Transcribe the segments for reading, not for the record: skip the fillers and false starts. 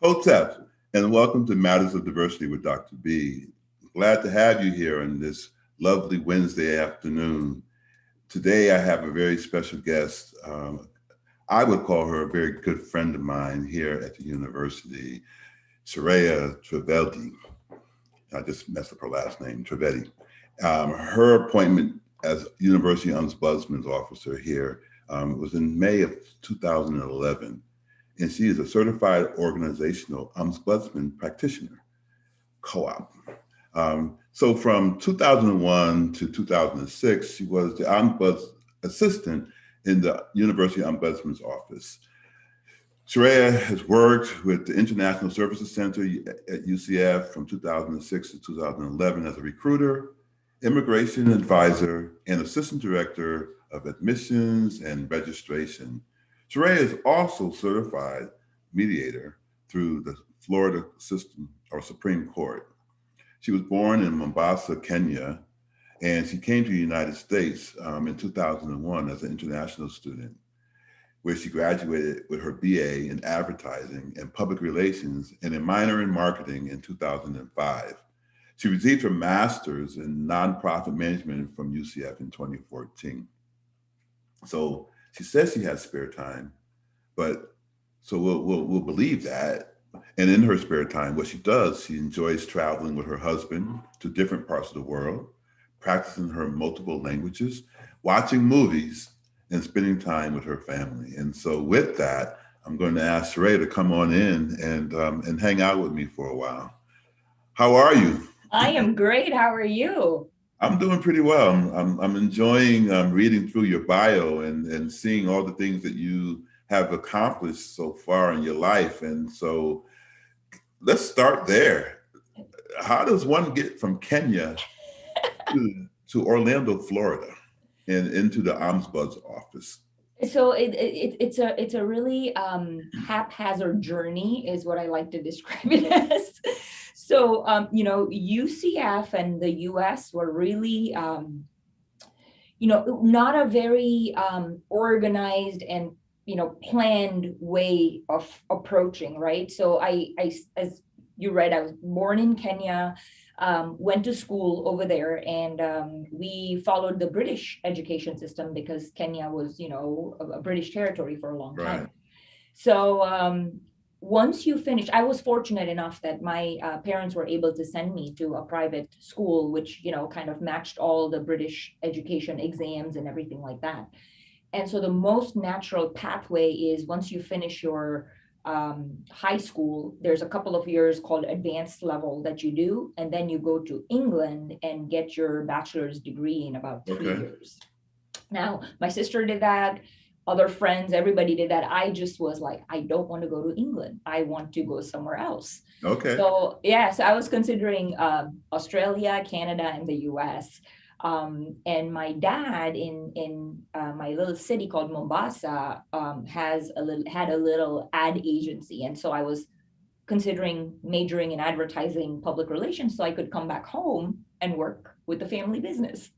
Hotep, and welcome to Matters of Diversity with Dr. B. Glad to have you here on this lovely Wednesday afternoon. Today, I have a very special guest. I would call her a very good friend of mine here at the university, Shreya Trivedi. I just messed up her last name, Trivedi. Her appointment as University Ombudsman's Officer here was in May of 2011. And she is a certified organizational ombudsman practitioner, co-op. So from 2001 to 2006, she was the ombuds assistant in the University Ombudsman's Office. Shreya has worked with the International Services Center at UCF from 2006 to 2011 as a recruiter, immigration advisor, and assistant director of admissions and registration. Shreya is also certified mediator through the Florida system or Supreme Court. She was born in Mombasa, Kenya, and she came to the United States in 2001 as an international student, where she graduated with her BA in advertising and public relations and a minor in marketing in 2005. She received her master's in nonprofit management from UCF in 2014. So she says she has spare time, but so we'll believe that. And in her spare time, what she does, she enjoys traveling with her husband to different parts of the world, practicing her multiple languages, watching movies, and spending time with her family. And so with that, I'm going to ask Shreya to come on in and hang out with me for a while. How are you? I am great. How are you? I'm doing pretty well. I'm enjoying reading through your bio and seeing all the things that you have accomplished so far in your life. And so let's start there. How does one get from Kenya to Orlando, Florida, and into the Ombuds office? So it's a really haphazard journey, is what I like to describe it as. So UCF and the US were really not a very organized and planned way of approaching, right? So I as you read, I was born in Kenya, went to school over there, and we followed the British education system because Kenya was, a British territory for a long time. Right. So once you finish, I was fortunate enough that my parents were able to send me to a private school, which, kind of matched all the British education exams and everything like that. And so the most natural pathway is once you finish your high school, there's a couple of years called advanced level that you do, and then you go to England and get your bachelor's degree in about 3 years. Now, my sister did that, other friends, everybody did that. I just was like, I don't want to go to England. I want to go somewhere else. Okay. So I was considering Australia, Canada, and the US. And my dad in my little city called Mombasa had a little ad agency, and so I was considering majoring in advertising public relations so I could come back home and work with the family business.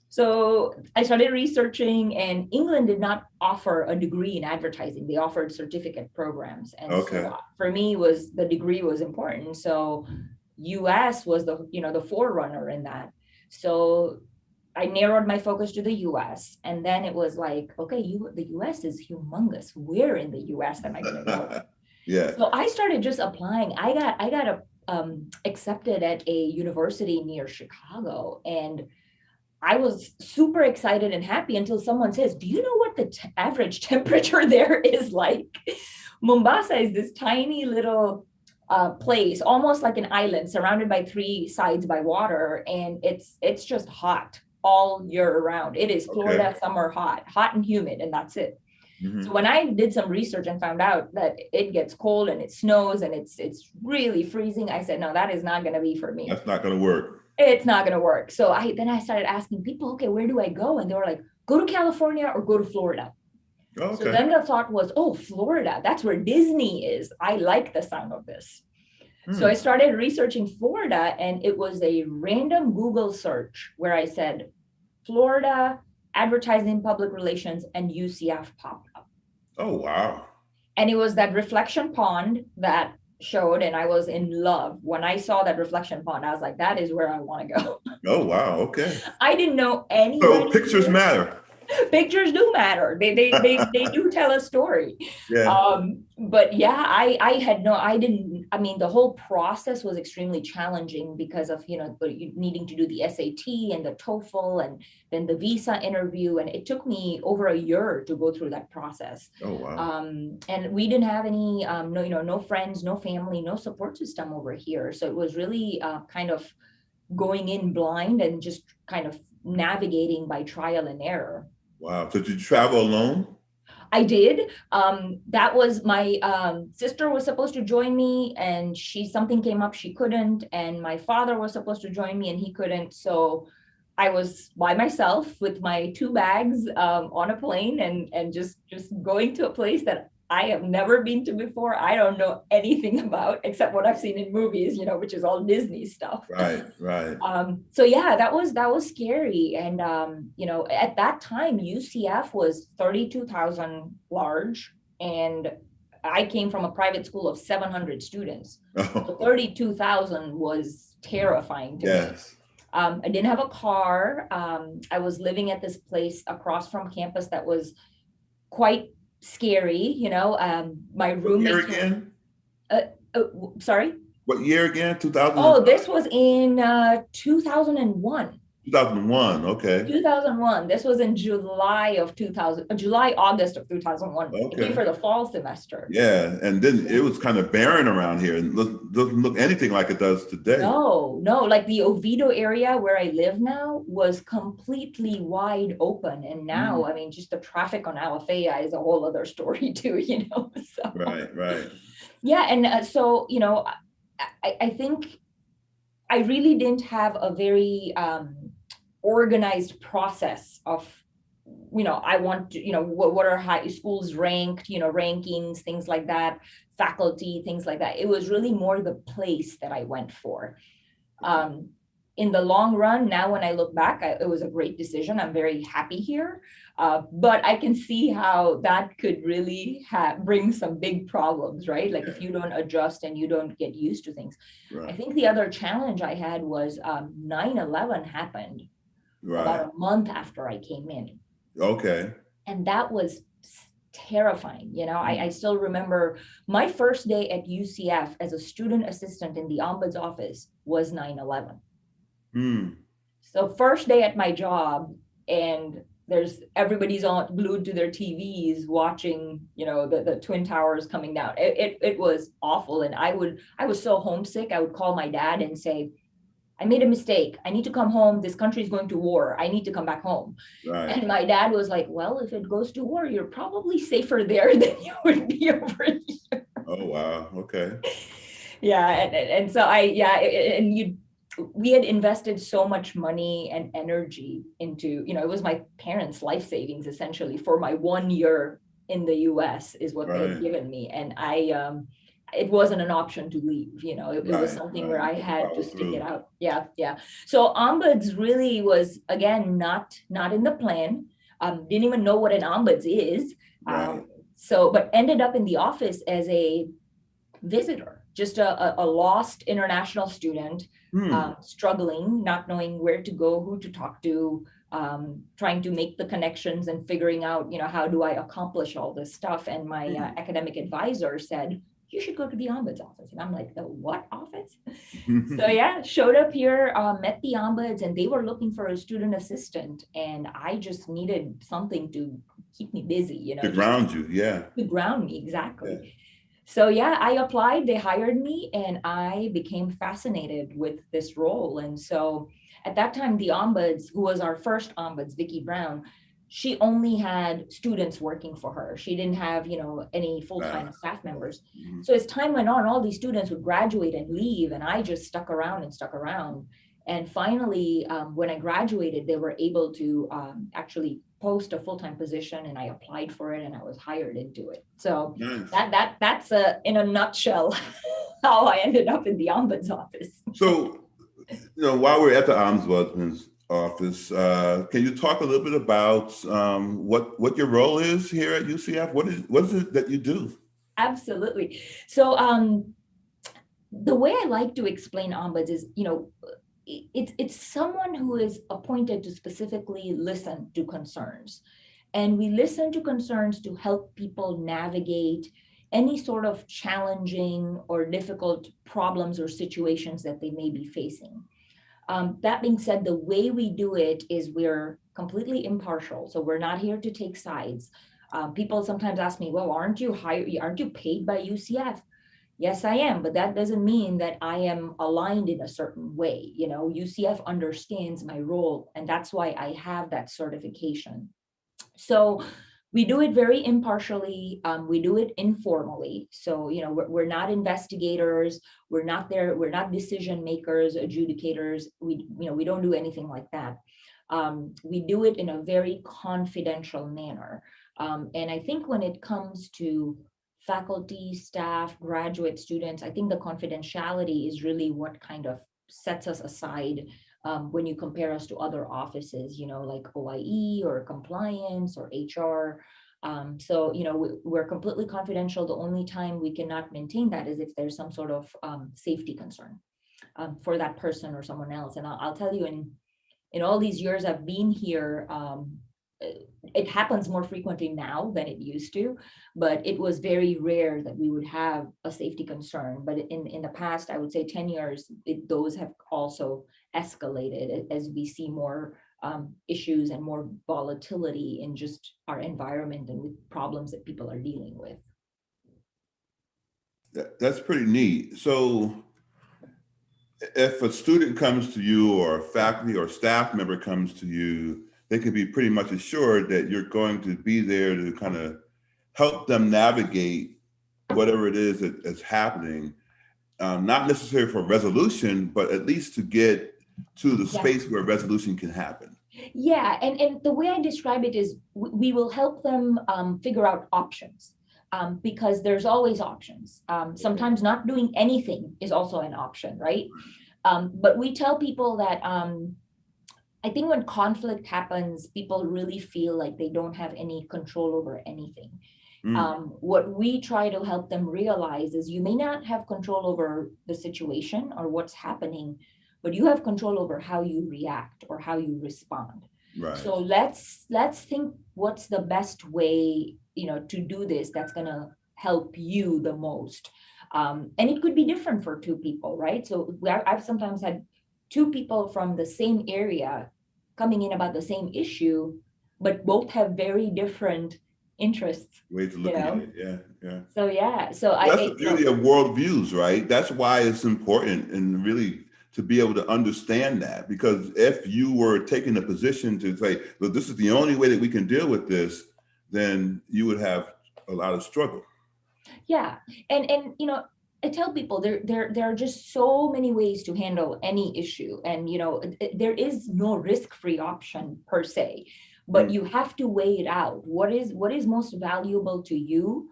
So I started researching, and England did not offer a degree in advertising. They offered certificate programs, and so for me the degree was important. So US was the forerunner in that. So I narrowed my focus to the US, and then it was like, okay, the US is humongous. Where in the US am I going to go? Yeah. So I started just applying. I got accepted at a university near Chicago, and I was super excited and happy until someone says, do you know what the average temperature there is like? Mombasa is this tiny little place, almost like an island surrounded by three sides by water, and it's just hot all year around. It is Florida summer hot and humid, and that's it. Mm-hmm. So when I did some research and found out that it gets cold and it snows and it's really freezing, I said, no, that is not going to be for me. That's not going to work. It's not going to work. So I started asking people, okay, where do I go? And they were like, go to California or go to Florida. Okay. So then the thought was, oh, Florida, that's where Disney is. I like the sound of this. So I started researching Florida, and it was a random Google search where I said, Florida, advertising, public relations, and UCF popped up. Oh, wow. And it was that reflection pond that showed, and I was in love. When I saw that reflection pond, I was like, that is where I want to go. Oh, wow. Okay. I didn't know So anybody pictures here. matter. Pictures do matter. They do tell a story. Yeah. But yeah, I mean, the whole process was extremely challenging because of, needing to do the SAT and the TOEFL and then the visa interview. And it took me over a year to go through that process. Oh, wow. And we didn't have any, no friends, no family, no support system over here. So it was really kind of going in blind and just kind of navigating by trial and error. Wow. So did you travel alone? I did. That was my sister was supposed to join me, and something came up, she couldn't, and my father was supposed to join me and he couldn't. So I was by myself with my 2 bags on a plane and just going to a place that I have never been to before. I don't know anything about except what I've seen in movies, which is all Disney stuff. Right, right. So yeah, that was scary. And at that time, UCF was 32,000 large, and I came from a private school of 700 students. So 32,000 was terrifying to me. Yes. I didn't have a car. I was living at this place across from campus that was quite scary. My roommate. What year again? Sorry? What year again? 2000? Oh, this was in 2001. 2001. Okay. 2001. This was in July, August of 2001. Okay. I came for the fall semester. Yeah, and then it was kind of barren around here and doesn't look anything like it does today. No, like the Oviedo area where I live now was completely wide open. And now, I mean, just the traffic on Alafaya is a whole other story too, So. Right. Yeah, and so, I think I really didn't have a very organized process of, I want to, what are high schools ranked, rankings, things like that, faculty, things like that. It was really more the place that I went for. In the long run, now when I look back, it was a great decision. I'm very happy here. But I can see how that could really bring some big problems, right? Like if you don't adjust and you don't get used to things. Right. I think the other challenge I had was 9/11 happened about a month after I came in. Okay. And that was terrifying. I still remember my first day at UCF as a student assistant in the Ombuds Office was 9/11. So first day at my job, and everybody's glued to their TVs watching, the Twin Towers coming down. It was awful. And I was so homesick. I would call my dad and say, I made a mistake. I need to come home. This country is going to war. I need to come back home. Right. And my dad was like, well, if it goes to war, you're probably safer there than you would be over here. Oh, wow. Okay. Yeah. And so we had invested so much money and energy into, it was my parents' life savings essentially for my 1 year in the US is what they had given me. And it wasn't an option to leave, it was something where I had to stick it out. Yeah. So Ombuds really was, again, not in the plan. Didn't even know what an Ombuds is. But ended up in the office as a visitor, just a lost international student, struggling, not knowing where to go, who to talk to, trying to make the connections and figuring out, how do I accomplish all this stuff? And my academic advisor said, you should go to the Ombuds office. And I'm like, the what office? So yeah, showed up here, met the Ombuds, and they were looking for a student assistant. And I just needed something to keep me busy, To ground you, yeah. To ground me, exactly. Yeah. So yeah, I applied, they hired me, and I became fascinated with this role. And so at that time, the Ombuds, who was our first Ombuds, Vicki Brown, she only had students working for her. She didn't have, any full-time staff members. So as time went on, all these students would graduate and leave, and I just stuck around. And finally, when I graduated, they were able to actually post a full-time position, and I applied for it and I was hired into it. So that's in a nutshell how I ended up in the Ombuds office. So, while we're at the Ombudsman's office, can you talk a little bit about what your role is here at UCF? What is it that you do? Absolutely. So the way I like to explain ombuds is, it's someone who is appointed to specifically listen to concerns. And we listen to concerns to help people navigate any sort of challenging or difficult problems or situations that they may be facing. That being said, the way we do it is we're completely impartial. So we're not here to take sides. People sometimes ask me, well, aren't you paid by UCF? Yes, I am, but that doesn't mean that I am aligned in a certain way. UCF understands my role, and that's why I have that certification. So we do it very impartially. We do it informally. So, we're not investigators. We're not there. We're not decision makers, adjudicators. We don't do anything like that. We do it in a very confidential manner. And I think when it comes to faculty, staff, graduate students, I think the confidentiality is really what kind of sets us aside when you compare us to other offices, like OIE or compliance or HR. So, we're completely confidential. The only time we cannot maintain that is if there's some sort of safety concern for that person or someone else. And I'll tell you, in all these years I've been here, it happens more frequently now than it used to, but it was very rare that we would have a safety concern. But in the past, I would say 10 years, those have also escalated as we see more issues and more volatility in just our environment and with problems that people are dealing with. That's pretty neat. So if a student comes to you or a faculty or staff member comes to you, they can be pretty much assured that you're going to be there to kind of help them navigate whatever it is that's happening, not necessarily for resolution, but at least to get to the space where resolution can happen. Yeah, and the way I describe it is we will help them figure out options. Because there's always options. Sometimes not doing anything is also an option, right? But we tell people that I think when conflict happens, people really feel like they don't have any control over anything. What we try to help them realize is you may not have control over the situation or what's happening, but you have control over how you react or how you respond. Right. So let's think what's the best way, to do this that's going to help you the most. And it could be different for two people, right? So I've sometimes had two people from the same area coming in about the same issue, but both have very different interests. Ways of looking at it, yeah. So that's the beauty of worldviews, right? That's why it's important and really to be able to understand that, because if you were taking a position to say, look, this is the only way that we can deal with this, then you would have a lot of struggle. Yeah, and I tell people there are just so many ways to handle any issue, and there is no risk-free option per se, but you have to weigh it out. What is most valuable to you?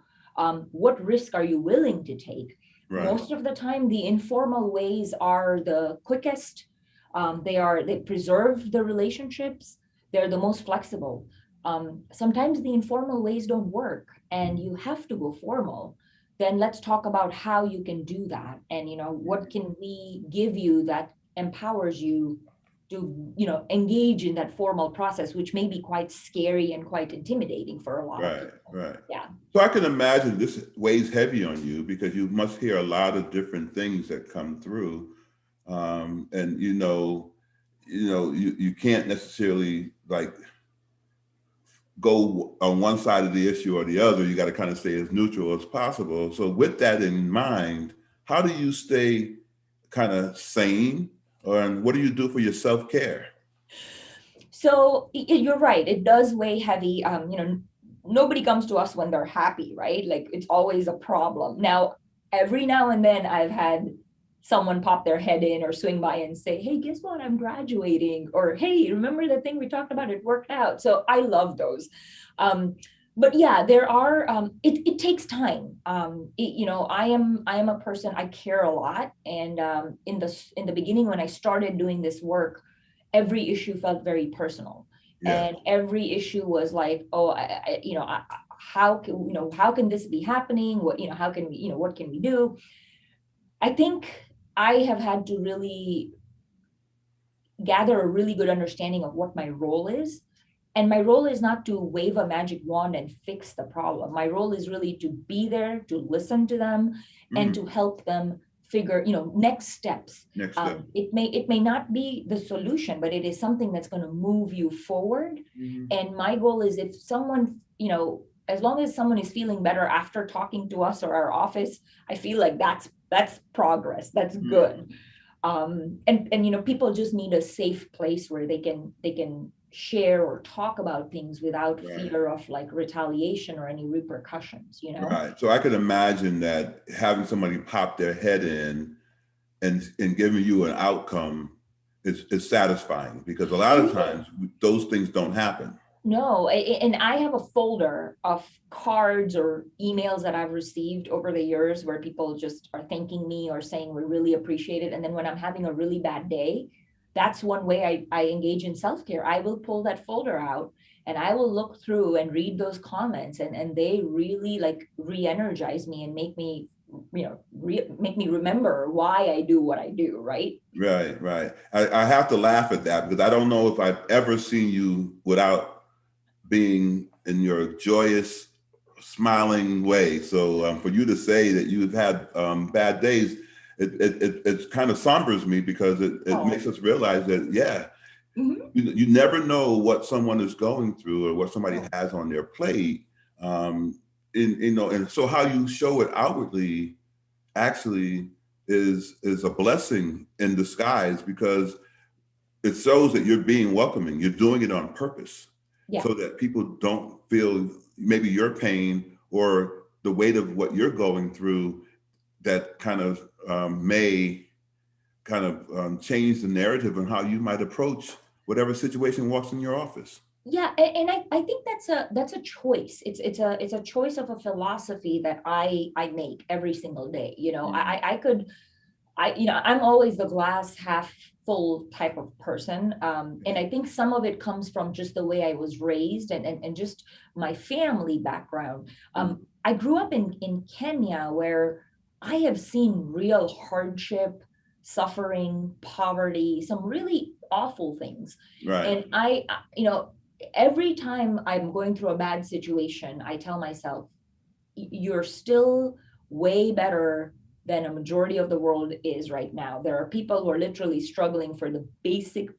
What risk are you willing to take? Right. Most of the time, the informal ways are the quickest. They preserve the relationships. They're the most flexible. Sometimes the informal ways don't work, and you have to go formal. Then let's talk about how you can do that, and what can we give you that empowers you to engage in that formal process, which may be quite scary and quite intimidating for a lot of people. Right. Yeah. So I can imagine this weighs heavy on you because you must hear a lot of different things that come through, and you can't necessarily like go on one side of the issue or the other. You got to kind of stay as neutral as possible. So with that in mind, how do you stay kind of sane, and what do you do for your self-care? So you're right. It does weigh heavy. Nobody comes to us when they're happy, right? Like it's always a problem. Now, every now and then I've had someone pop their head in or swing by and say, hey, guess what? I'm graduating. Or, hey, remember the thing we talked about? It worked out. So I love those. But yeah, there are, it takes time. I am a person, I care a lot. And in the beginning, when I started doing this work, every issue felt very personal. Yeah. And every issue was like, oh, how can this be happening? What can we do? I think I have had to really gather a really good understanding of what my role is. And my role is not to wave a magic wand and fix the problem. My role is really to be there, to listen to them, and Mm, to help them figure, next steps. next step. It may not be the solution, but it is something that's going to move you forward. Mhm. And my goal is, if someone, as long as someone is feeling better after talking to us or our office, I feel like that's progress. That's Mm. good. And people just need a safe place where they can share or talk about things without Right. fear of like retaliation or any repercussions. Right. So I could imagine that having somebody pop their head in and giving you an outcome is satisfying, because a lot It of is. times those things don't happen. No, and I have a folder of cards or emails that I've received over the years where people just are thanking me or saying we really appreciate it. And then when I'm having a really bad day, that's one way I engage in self-care. I will pull that folder out and I will look through and read those comments, and they really like re-energize me and make me, make me remember why I do what I do, right? Right, right. I have to laugh at that because I don't know if I've ever seen you without being in your joyous, smiling way. So for you to say that you've had bad days, it kind of sombers me, because it Oh. makes us realize that, yeah, Mhm. you never know what someone is going through or what somebody Oh. has on their plate. And so how you show it outwardly actually is a blessing in disguise, because it shows that you're being welcoming. You're doing it on purpose Yeah. so that people don't feel maybe your pain or the weight of what you're going through, that kind of may kind of change the narrative on how you might approach whatever situation walks in your office. Yeah, and I think that's a choice. It's a choice of a philosophy that I make every single day. Mhm. I could, I'm always the glass half full type of person. And I think some of it comes from just the way I was raised, and just my family background. Mhm. I grew up in Kenya, where I have seen real hardship, suffering, poverty, some really awful things. Right. And every time I'm going through a bad situation, I tell myself, you're still way better than a majority of the world is right now. There are people who are literally struggling for the basic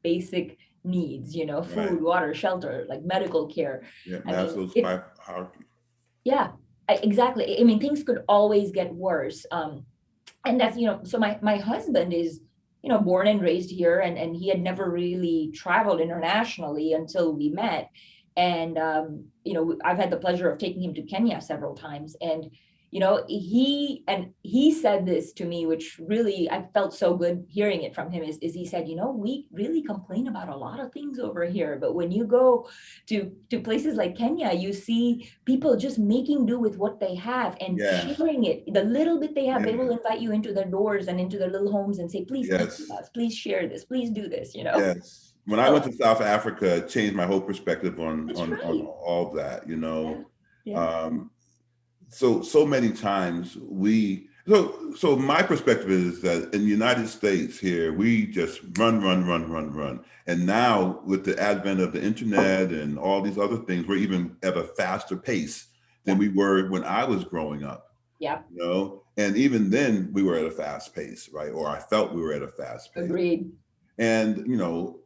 needs, Right. food, water, shelter, like medical care. Yeah. I mean, Maslow's it, hierarchy. yeah, exactly. I mean, things could always get worse. And that's, so my husband is, born and raised here, and he had never really traveled internationally until we met. And I've had the pleasure of taking him to Kenya several times. And he said this to me, which really I felt so good hearing it from him, is he said, we really complain about a lot of things over here, but when you go to places like Kenya, you see people just making do with what they have and Yeah. sharing it. The little bit they have, they will Yeah. invite you into their doors and into their little homes and say, please eat with Yes. us, please share this, please do this. Yes. When I went So to South Africa, it changed my whole perspective on that's on right. all of that. Yeah. Yeah. Um, so many times so my perspective is that in the United States here, we just run. And now with the advent of the internet and all these other things, we're even at a faster pace than Yeah. we were when I was growing up. Yeah. And even then we were at a fast pace, right? Or I felt we were at a fast pace. Agreed. And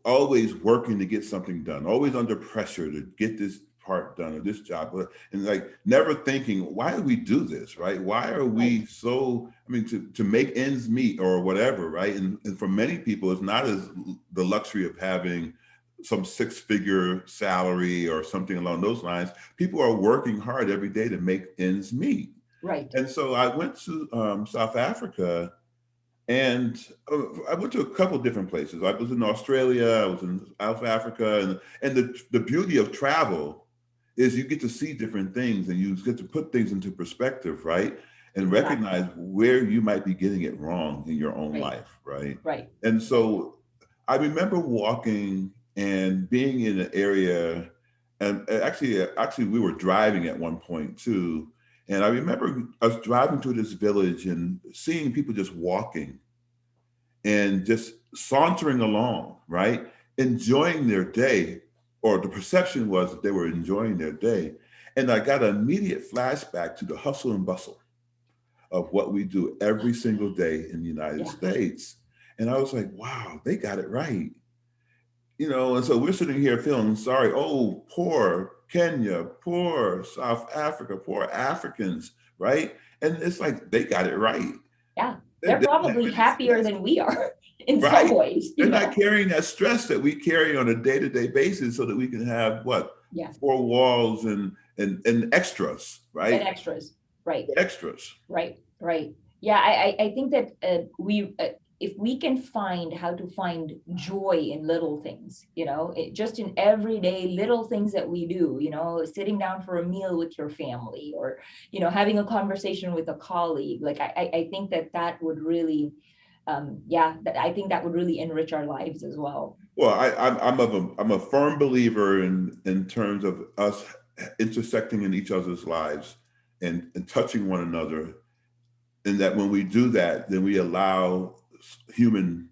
always working to get something done, always under pressure to get this part done or this job, and like never thinking, why do we do this, right? Why are Right. we so, I mean, to make ends meet or whatever, right? And for many people, it's not as the luxury of having some six-figure salary or something along those lines. People are working hard every day to make ends meet. Right. And so I went to South Africa, and I went to a couple different places. I was in Australia, I was in South Africa, and the beauty of travel is you get to see different things and you get to put things into perspective, right? And Exactly. recognize where you might be getting it wrong in your own Right. life, right? Right. And Right. so I remember walking and being in an area, and actually we were driving at one point too, And I remember us driving through this village and seeing people just walking and just sauntering along, right? Enjoying their day, or the perception was that they were enjoying their day. And I got an immediate flashback to the hustle and bustle of what we do every single day in the United Yeah. States. And I was like, wow, they got it right. And so we're sitting here feeling sorry. Oh, poor Kenya, poor South Africa, poor Africans, right? And it's like they got it right. Yeah. They're They're not probably having any happier stress, than we are in some right? ways, They're not carrying that stress that we carry on a day-to-day basis, so that we can have what, Yeah. four walls and extras, And right? extras. Right. Extras. Right. Right. Yeah. I think that if we can find how to find joy in little things, just in everyday little things that we do, sitting down for a meal with your family, or, having a conversation with a colleague, like I think that would really, I think that would really enrich our lives as well. Well, I'm a firm believer in terms of us intersecting in each other's lives and touching one another, and that when we do that, then we allow human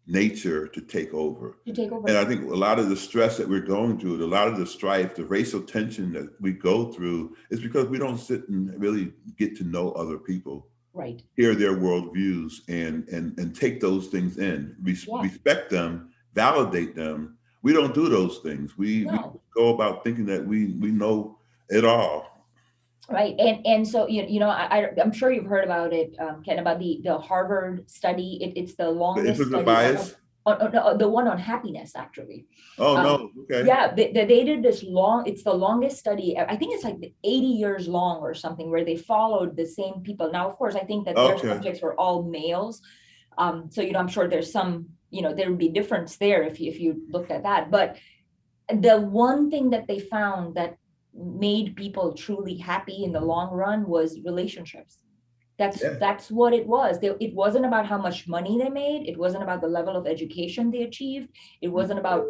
nature to take over. To take over. And I think a lot of the stress that we're going through, a lot of the strife, the racial tension that we go through, is because we don't sit and really get to know other people, right? Hear their worldviews and take those things in, respect them, validate them. We don't do those things. We go about thinking that we know it all. Right. And so, I'm sure you've heard about it, Ken, about the Harvard study. It's the longest The implicit study bias? on the one on happiness, actually. Oh, no. Okay. Yeah, they did it's the longest study. I think it's like 80 years long or something, where they followed the same people. Now, of course, I think that their subjects were all males. So, I'm sure there's some, there would be difference there if you looked at that. But the one thing that they found that made people truly happy in the long run was relationships. That's what it was. It wasn't about how much money they made. It wasn't about the level of education they achieved. It wasn't about,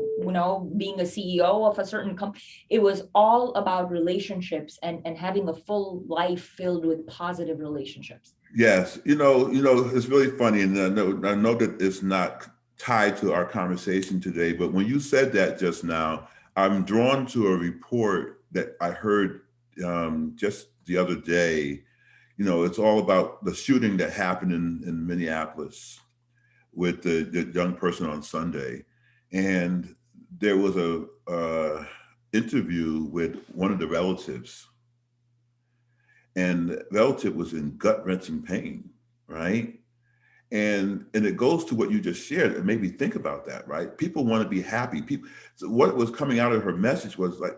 being a CEO of a certain company. It was all about relationships and having a full life filled with positive relationships. Yes. It's really funny. And I know that it's not tied to our conversation today, but when you said that just now, I'm drawn to a report that I heard just the other day. It's all about the shooting that happened in Minneapolis with the young person on Sunday. And there was a interview with one of the relatives, and the relative was in gut-wrenching pain, right? And it goes to what you just shared. It made me think about that, right? People want to be happy. So what was coming out of her message was like,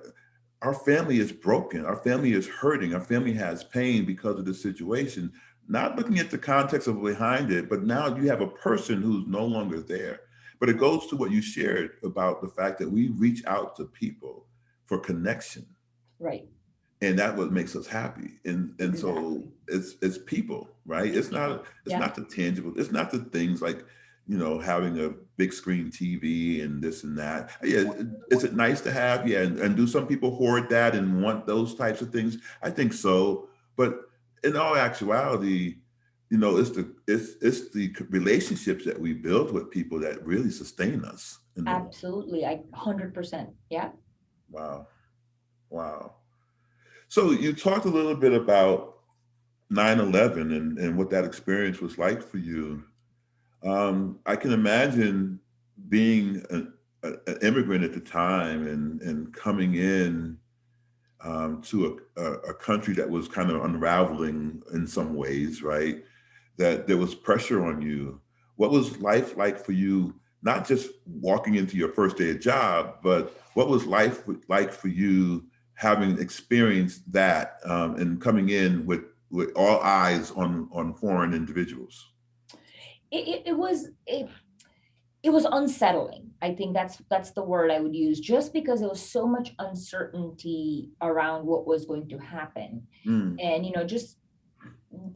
our family is broken. Our family is hurting. Our family has pain because of the situation. Not looking at the context of behind it, but now you have a person who's no longer there. But it goes to what you shared about the fact that we reach out to people for connection. Right. And that's what makes us happy. And so it's people, right? It's not the tangible, it's not the things like, having a big screen TV and this and that. Yeah, is it nice to have? Yeah, and do some people hoard that and want those types of things? I think so. But in all actuality, it's the relationships that we build with people that really sustain us. Absolutely, 100%. Yeah. Wow. So you talked a little bit about 9/11 and what that experience was like for you. I can imagine being an immigrant at the time and coming in to a country that was kind of unraveling in some ways, right? That there was pressure on you. What was life like for you, not just walking into your first day of job, but what was life like for you having experienced that and coming in with all eyes on foreign individuals? It was unsettling. I think that's the word I would use, just because there was so much uncertainty around what was going to happen. And just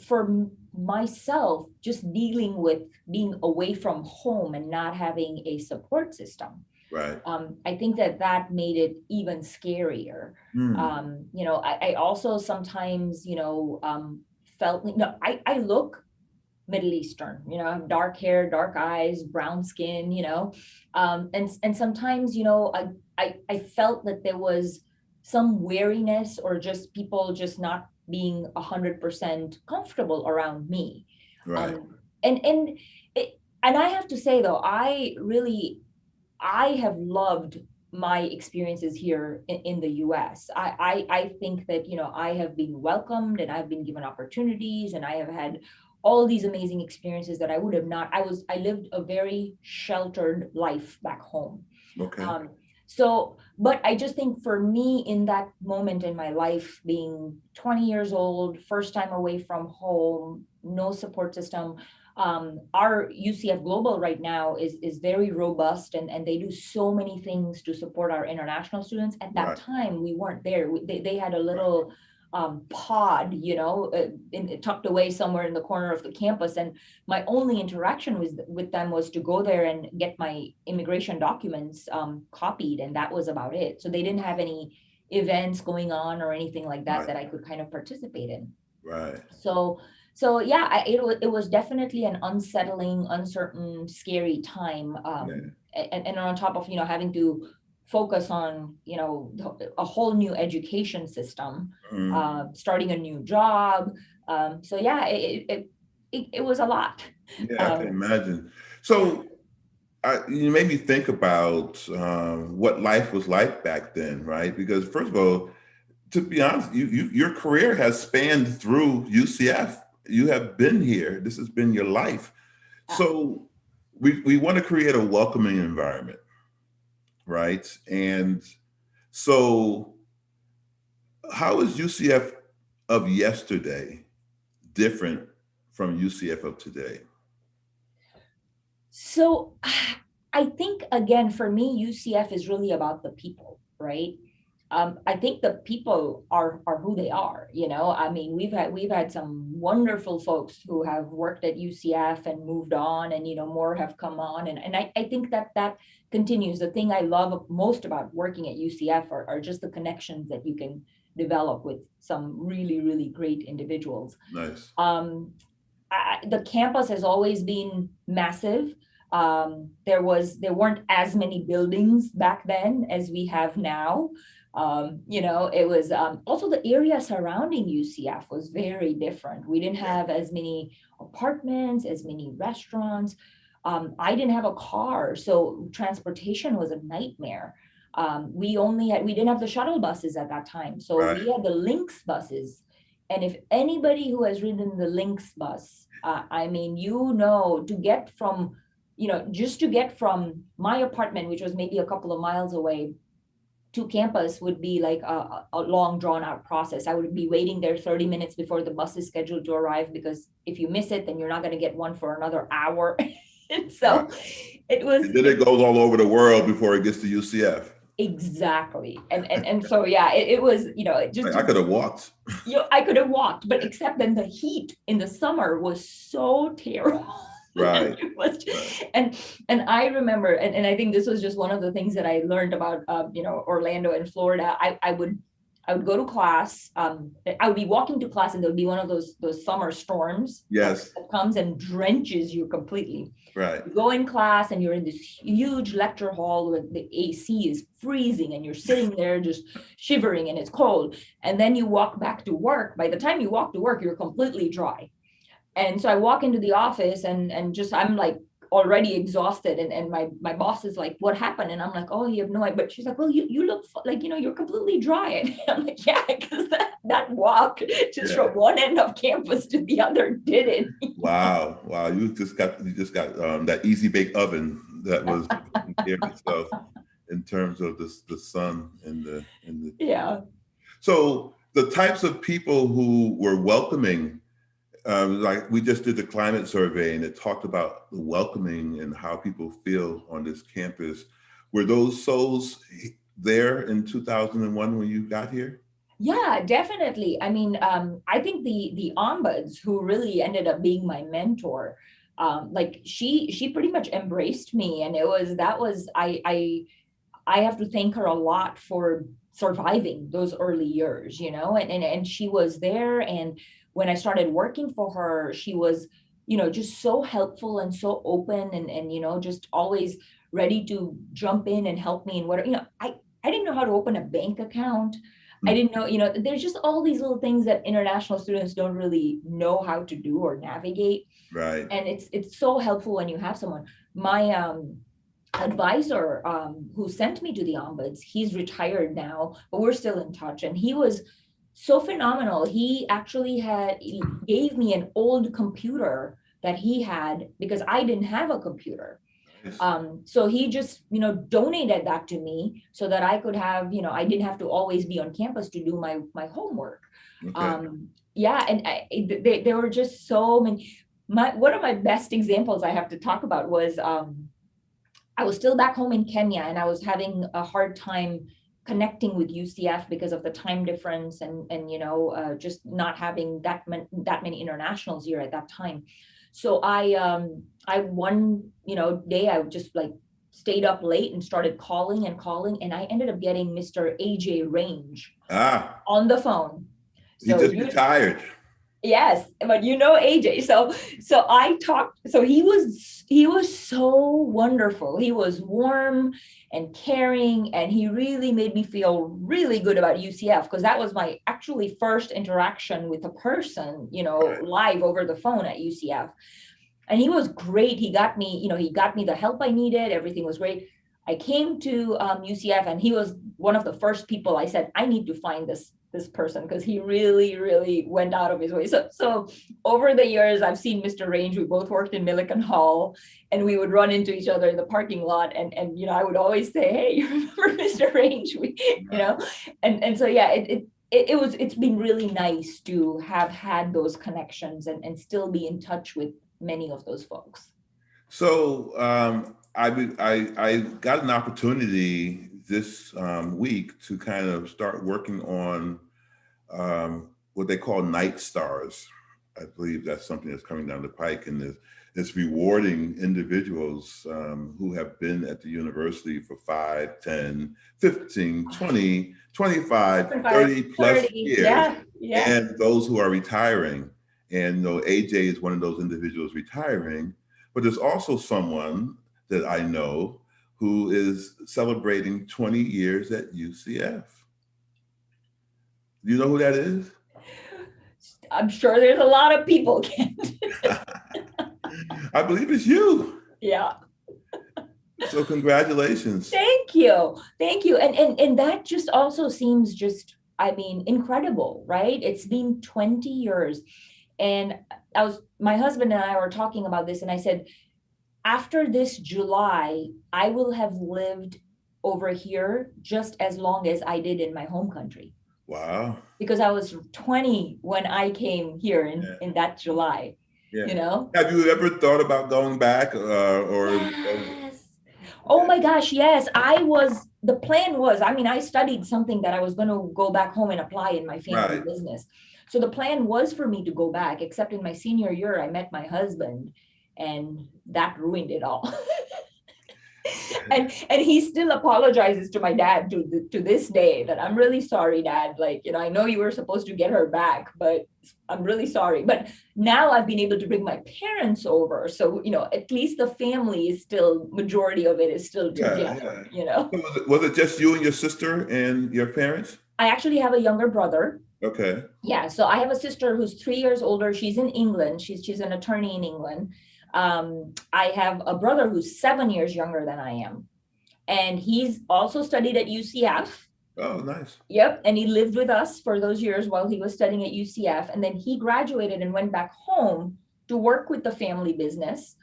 for myself, just dealing with being away from home and not having a support system. Right. I think that made it even scarier. Mm. I also sometimes, felt, I look Middle Eastern, I have dark hair, dark eyes, brown skin, and sometimes, I felt that there was some wariness or just people just not being 100% comfortable around me. Right. And and I have to say though, I have loved my experiences here in the US. I think that, I have been welcomed and I've been given opportunities and I have had all these amazing experiences that I would have not. I lived a very sheltered life back home. Okay. Um, but I just think for me in that moment in my life, being 20 years old, first time away from home, no support system, our UCF Global right now is very robust and they do so many things to support our international students. At that Right. time, we weren't there. They had a Right. little pod, tucked away somewhere in the corner of the campus. And my only interaction with them was to go there and get my immigration documents copied. And that was about it. So they didn't have any events going on or anything like that Right. that I could kind of participate in. Right. So yeah, it was definitely an unsettling, uncertain, scary time. Yeah. And on top of, having to focus on, a whole new education system, Mm. starting a new job. So yeah, it was a lot. Yeah, I can Um, imagine. yeah. So you made me think about what life was like back then, right? Because first of all, to be honest, your career has spanned through UCF. You have been here. This has been your life. uh, So we want to create a welcoming environment, right? And so how is UCF of yesterday different from UCF of today? So I think again, for me, UCF is really about the people, right? I think the people are who they are. I mean, we've had some wonderful folks who have worked at UCF and moved on, and more have come on, and I think that continues. The thing I love most about working at UCF are just the connections that you can develop with some really really great individuals. Nice. Um, the campus has always been massive. There weren't as many buildings back then as we have now. It was also the area surrounding UCF was very different. We didn't Yeah. have as many apartments, as many restaurants. I didn't have a car, so transportation was a nightmare. We didn't have the shuttle buses at that time, so Right. we had the Lynx buses. And if anybody who has ridden the Lynx bus, I mean, to get from, just to get from my apartment, which was maybe a couple of miles away, to campus would be like a long drawn out process. I would be waiting there 30 minutes before the bus is scheduled to arrive, because if you miss it, then you're not going to get one for another hour. And Right. so it was And then it goes all over the world before it gets to UCF. exactly. And so, yeah, it was, I could have walked. I could have walked, but except then the heat in the summer was so terrible. Right. And I remember, and I think this was just one of the things that I learned about, Orlando and Florida. I would go to class. I would be walking to class, and there would be one of those summer storms Yes. that comes and drenches you completely. Right. You go in class, and you're in this huge lecture hall where the AC is freezing, and you're sitting there just shivering, and it's cold. And then you walk back to work. By the time you walk to work, you're completely dry. And so I walk into the office and just I'm like already exhausted, and my boss is like, what happened? And I'm like, oh, you have no idea. But she's like, well, you look like, you're completely dry. And I'm like, yeah, because that walk just from one end of campus to the other did it. Wow. You just got that easy bake oven that was taking care of itself in terms of the sun and the Yeah. So the types of people who were welcoming, like we just did the climate survey and it talked about the welcoming and how people feel on this campus. Were those souls there in 2001 when you got here? Yeah, definitely. I mean, I think the ombuds who really ended up being my mentor, like she pretty much embraced me, and that was I I have to thank her a lot for surviving those early years, and she was there. And when I started working for her, she was, just so helpful and so open, and just always ready to jump in and help me. And what, I didn't know how to open a bank account. I didn't know, there's just all these little things that international students don't really know how to do or navigate. Right. And it's so helpful when you have someone. My advisor, who sent me to the ombuds, he's retired now, but we're still in touch. And he was so phenomenal. He actually he gave me an old computer that he had because I didn't have a computer. So he just, donated that to me so that I could have, I didn't have to always be on campus to do my homework. Okay. Yeah. And they were just so many. One of my best examples I have to talk about was, I was still back home in Kenya, and I was having a hard time connecting with UCF because of the time difference and just not having that many internationals here at that time. So I one day I just like stayed up late and started calling, and I ended up getting Mr. AJ Range on the phone. So he just retired. Yes, but AJ. So I talked. So he was so wonderful. He was warm and caring, and he really made me feel really good about UCF, because that was my actually first interaction with a person, live over the phone at UCF. And he was great. He got me the help I needed. Everything was great. I came to UCF, and he was one of the first people I said, I need to find this person, because he really, really went out of his way. So over the years, I've seen Mr. Range. We both worked in Milliken Hall, and we would run into each other in the parking lot. And I would always say, hey, you remember Mr. Range? And so, yeah, it's been really nice to have had those connections and still be in touch with many of those folks. So I got an opportunity this week to kind of start working on what they call night stars. I believe that's something that's coming down the pike, and it's rewarding individuals who have been at the university for 5, 10, 15, 20, 25, 30 plus years, yeah. And those who are retiring. And AJ is one of those individuals retiring, but there's also someone that I know who is celebrating 20 years at UCF. Do you know who that is? I'm sure there's a lot of people, Kent. I believe it's you. Yeah. So congratulations. Thank you. And that just also seems incredible, right? It's been 20 years. And my husband and I were talking about this, and I said, after this July, I will have lived over here just as long as I did in my home country. Wow. Because I was 20 when I came here in that July. Yeah. Have you ever thought about going back or? Yes. Oh my gosh, yes. The plan was, I studied something that I was going to go back home and apply in my family business. So the plan was for me to go back, except in my senior year, I met my husband, and that ruined it all. and he still apologizes to my dad to this day that I'm really sorry, Dad. I know you were supposed to get her back, but I'm really sorry. But now I've been able to bring my parents over. So, at least the family is still, majority of it is still together, So was it just you and your sister and your parents? I actually have a younger brother. Okay. Yeah. So I have a sister who's 3 years older. She's in England. She's an attorney in England. I have a brother who's 7 years younger than I am. And he's also studied at UCF. Oh, nice. Yep. And he lived with us for those years while he was studying at UCF. And then he graduated and went back home to work with the family business.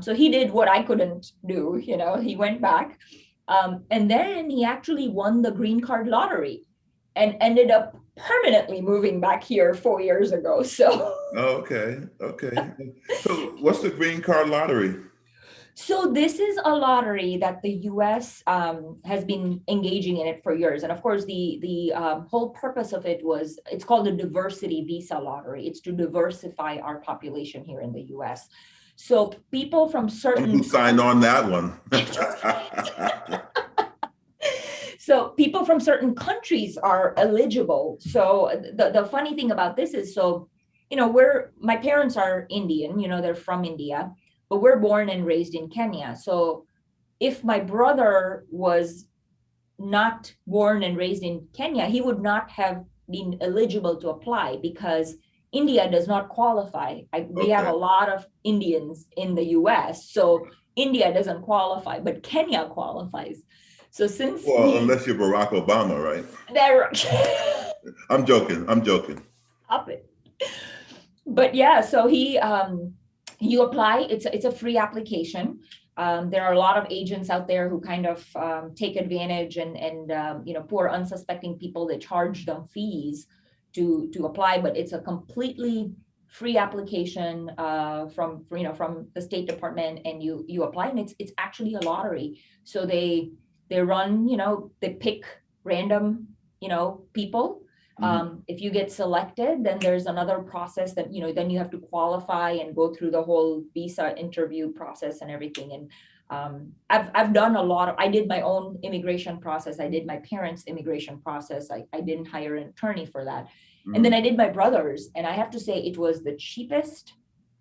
So he did what I couldn't do. He went back. And then he actually won the green card lottery and ended up permanently moving back here 4 years ago. So. Oh, okay. So what's the green card lottery? So this is a lottery that the U.S. Has been engaging in it for years. And of course, the whole purpose of it was, it's called a diversity visa lottery. It's to diversify our population here in the U.S. So people from certain... Who signed on that one? So people from certain countries are eligible. So the funny thing about this is, so, my parents are Indian, they're from India, but we're born and raised in Kenya. So if my brother was not born and raised in Kenya, he would not have been eligible to apply because India does not qualify. We have a lot of Indians in the US, so India doesn't qualify, but Kenya qualifies. So since unless you're Barack Obama, right? There, I'm joking. Stop it. But yeah, so you apply. It's a free application. There are a lot of agents out there who kind of take advantage and poor unsuspecting people, they charge them fees to apply, but it's a completely free application from the State Department, and you apply, and it's actually a lottery. So they run, they pick random people. If you get selected, then there's another process that, then you have to qualify and go through the whole visa interview process and everything. And I've done I did my own immigration process. I did my parents' immigration process. I didn't hire an attorney for that. And then I did my brother's, and I have to say it was the cheapest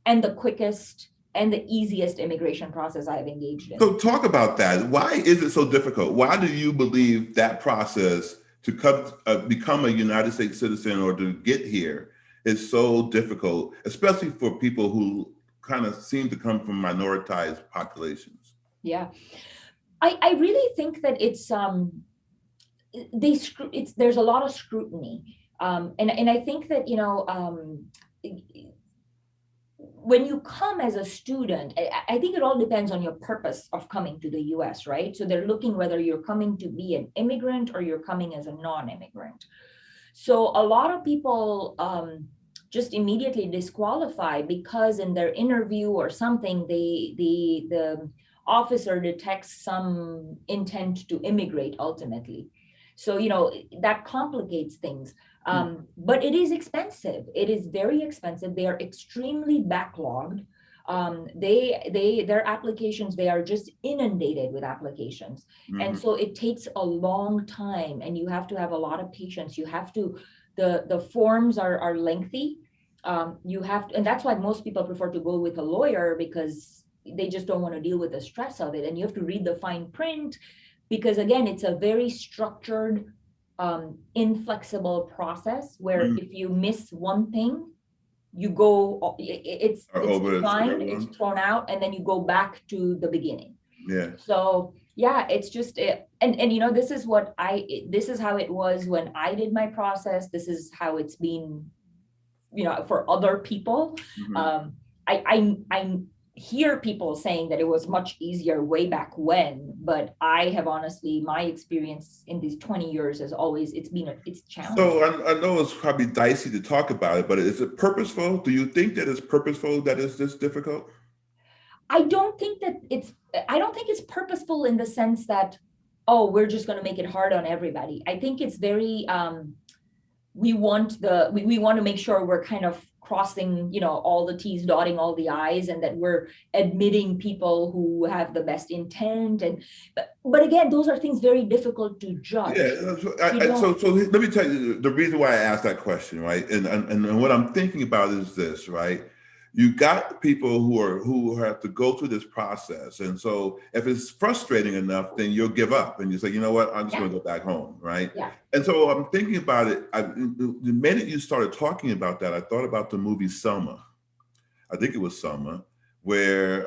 and the quickest and the easiest immigration process I've engaged in. So talk about that. Why is it so difficult? Why do you believe that process to become a United States citizen or to get here is so difficult, especially for people who kind of seem to come from minoritized populations? Yeah, I really think that there's a lot of scrutiny, and I think that when you come as a student, I think it all depends on your purpose of coming to the US, right? So they're looking whether you're coming to be an immigrant or you're coming as a non-immigrant. So a lot of people just immediately disqualify because in their interview or something, the officer detects some intent to immigrate ultimately. So, that complicates things. But it is expensive. It is very expensive. They are extremely backlogged. Their applications, they are just inundated with applications. And so it takes a long time, and you have to have a lot of patience. You have to, the forms are lengthy. And that's why most people prefer to go with a lawyer, because they just don't want to deal with the stress of it. And you have to read the fine print, because again, it's a very structured, inflexible process where if you miss one thing, you go, it's declined, it's thrown out, and then you go back to the beginning. Yeah. So yeah, it's just and this is how it was when I did my process. This is how it's been, for other people. I hear people saying that it was much easier way back when, but I have honestly, my experience in these 20 years is always, it's challenging. So I know it's probably dicey to talk about it, but is it purposeful? Do you think that it's purposeful that it's this difficult? I don't think it's purposeful in the sense that, oh, we're just going to make it hard on everybody. I think it's very, we want to make sure we're kind of crossing, all the T's, dotting all the I's, and that we're admitting people who have the best intent. But again, those are things very difficult to judge. Yeah. So let me tell you the reason why I asked that question, right? And what I'm thinking about is this, right? You got people who have to go through this process. And so if it's frustrating enough, then you'll give up and you say, you know what, I'm just going to go back home, right? Yeah. And so I'm thinking about it. The minute you started talking about that, I thought about the movie Selma. I think it was Selma, where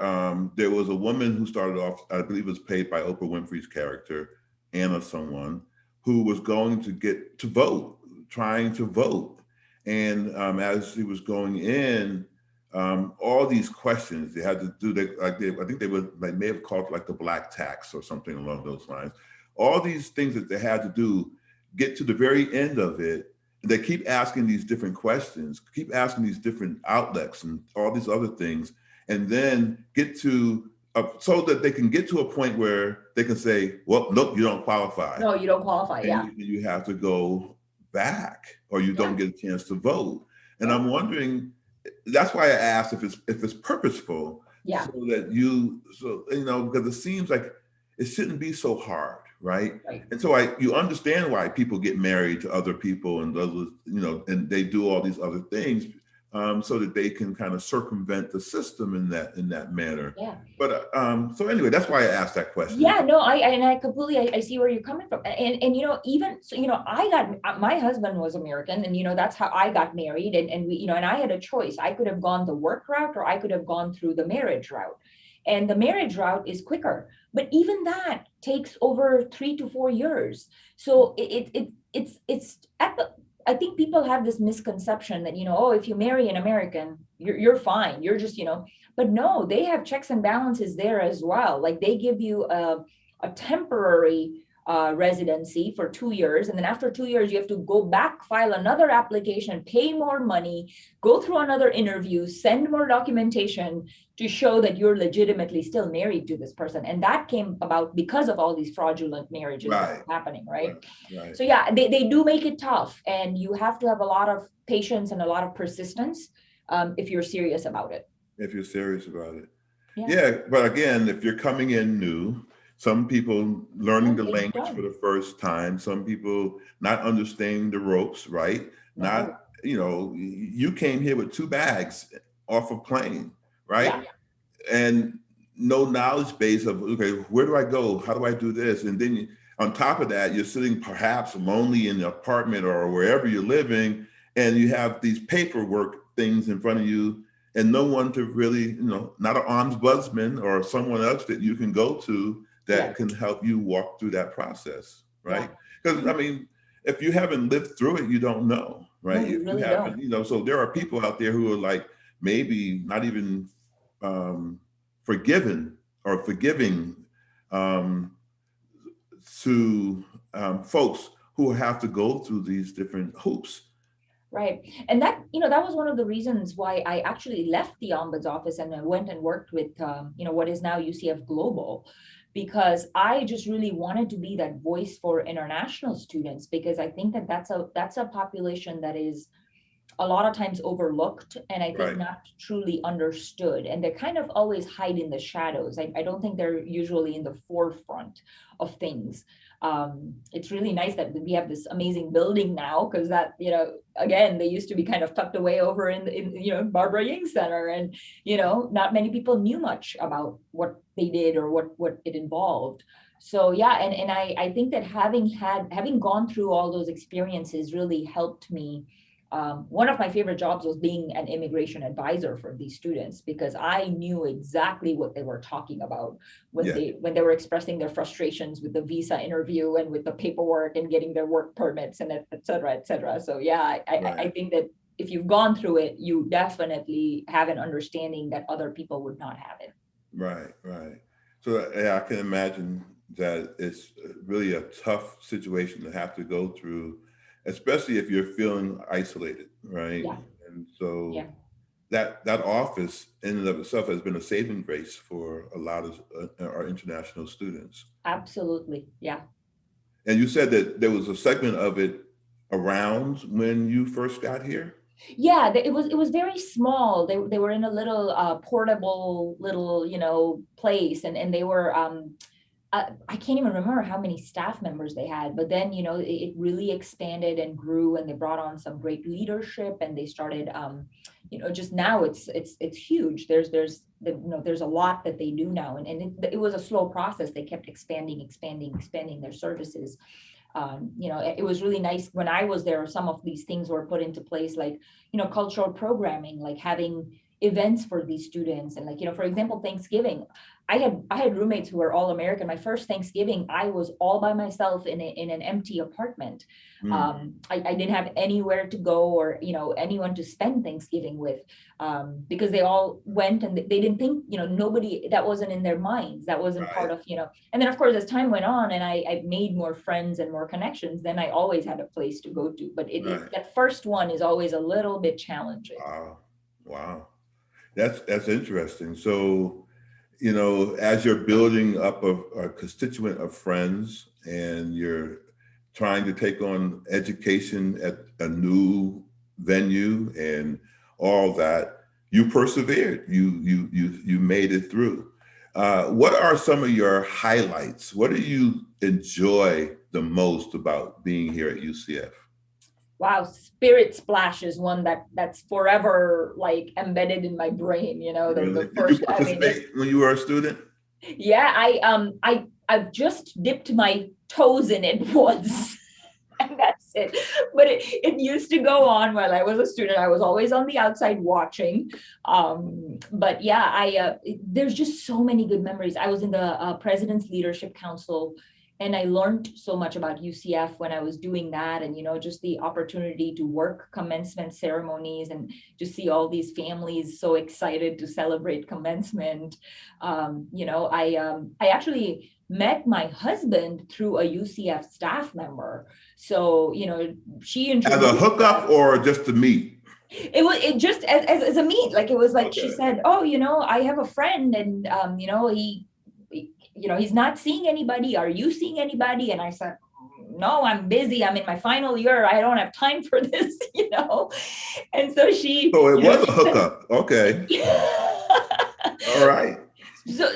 there was a woman who started off, I believe it was played by Oprah Winfrey's character, Anna someone, who was going to get to vote, trying to vote. And as she was going in, all these questions they had to do, I think they may have called it like the black tax or something along those lines. All these things that they had to do, get to the very end of it, and they keep asking these different questions, keep asking these different outlets and all these other things, and then get to so that they can get to a point where they can say, well, nope, you don't qualify. No, you don't qualify. And you have to go back, or you don't get a chance to vote. And I'm wondering, that's why I asked if it's purposeful, so that because it seems like it shouldn't be so hard. right? Right. And so you understand why people get married to other people and others, and they do all these other things, so that they can kind of circumvent the system in that manner. Yeah. But so anyway, that's why I asked that question. Yeah, no, I completely, I see where you're coming from. And, even, so, my husband was American, and, that's how I got married. And we, and I had a choice. I could have gone the work route, or I could have gone through the marriage route. And the marriage route is quicker, but even that takes over 3 to 4 years. So it's at the, I think people have this misconception that, oh, if you marry an American, you're fine. You're just, but no, they have checks and balances there as well. Like, they give you a temporary residency for 2 years. And then after 2 years, you have to go back, file another application, pay more money, go through another interview, send more documentation to show that you're legitimately still married to this person. And that came about because of all these fraudulent marriages that are happening, right? So yeah, they do make it tough. And you have to have a lot of patience and a lot of persistence if you're serious about it. If you're serious about it. Yeah, but again, if you're coming in new, some people learning the language for the first time, some people not understanding the ropes, right? Not, you came here with 2 bags off a plane, right? And no knowledge base of, okay, where do I go? How do I do this? And then on top of that, you're sitting perhaps lonely in the apartment or wherever you're living, and you have these paperwork things in front of you, and no one to really, not an ombudsman or someone else that you can go to that can help you walk through that process, right? Because I mean, if you haven't lived through it, you don't know, right? No, you really don't. So there are people out there who are like maybe not even forgiving to folks who have to go through these different hoops. Right. And that, that was one of the reasons why I actually left the Ombuds Office and I went and worked with, what is now UCF Global, because I just really wanted to be that voice for international students, because I think that that's a population that is a lot of times overlooked, and I think not truly understood. And they kind of always hide in the shadows. I don't think they're usually in the forefront of things. It's really nice that we have this amazing building now, because that, again, they used to be kind of tucked away over in Barbara Ying Center, and, not many people knew much about what they did or what it involved. So yeah, and I think that having gone through all those experiences really helped me. One of my favorite jobs was being an immigration advisor for these students, because I knew exactly what they were talking about when they were expressing their frustrations with the visa interview and with the paperwork and getting their work permits and et cetera, et cetera. So yeah, I think that if you've gone through it, you definitely have an understanding that other people would not have it. Right. So I can imagine that it's really a tough situation to have to go through, especially if you're feeling isolated, right? Yeah. And so that office in and of itself has been a saving grace for a lot of our international students. Absolutely, yeah. And you said that there was a segment of it around when you first got here? Yeah, it was very small. They were in a little portable little place, and they were I can't even remember how many staff members they had, but then, it really expanded and grew, and they brought on some great leadership, and they started, just now it's huge. There's a lot that they do now, and it was a slow process. They kept expanding their services. It was really nice when I was there. Some of these things were put into place, like, cultural programming, like having events for these students. And like, for example, Thanksgiving, I had roommates who were all American. My first Thanksgiving, I was all by myself in an empty apartment. I didn't have anywhere to go or, anyone to spend Thanksgiving with, because they all went and they didn't think, nobody, that wasn't in their minds. That wasn't part of, and then of course, as time went on and I made more friends and more connections, then I always had a place to go to. But that first one is always a little bit challenging. Wow. That's interesting. So, as you're building up a constituent of friends and you're trying to take on education at a new venue and all that, you persevered. You made it through. What are some of your highlights? What do you enjoy the most about being here at UCF? Wow, Spirit Splash is one that's forever like embedded in my brain. Really? The Did you first, I mean, participate when you were a student? yeah, I've just dipped my toes in it once. And that's it. But it used to go on while I was a student. I was always on the outside watching. But yeah, there's just so many good memories. I was in the President's Leadership Council, and I learned so much about UCF when I was doing that. And, just the opportunity to work commencement ceremonies and to see all these families so excited to celebrate commencement. I actually met my husband through a UCF staff member. So, she As a introduced hookup us. or just to meet? It just as a meet, like it was like she Okay. said, oh, I have a friend, and he's not seeing anybody. Are you seeing anybody? And I said, no, I'm busy. I'm in my final year. I don't have time for this. And so So it was a she said, hookup. Okay. All right.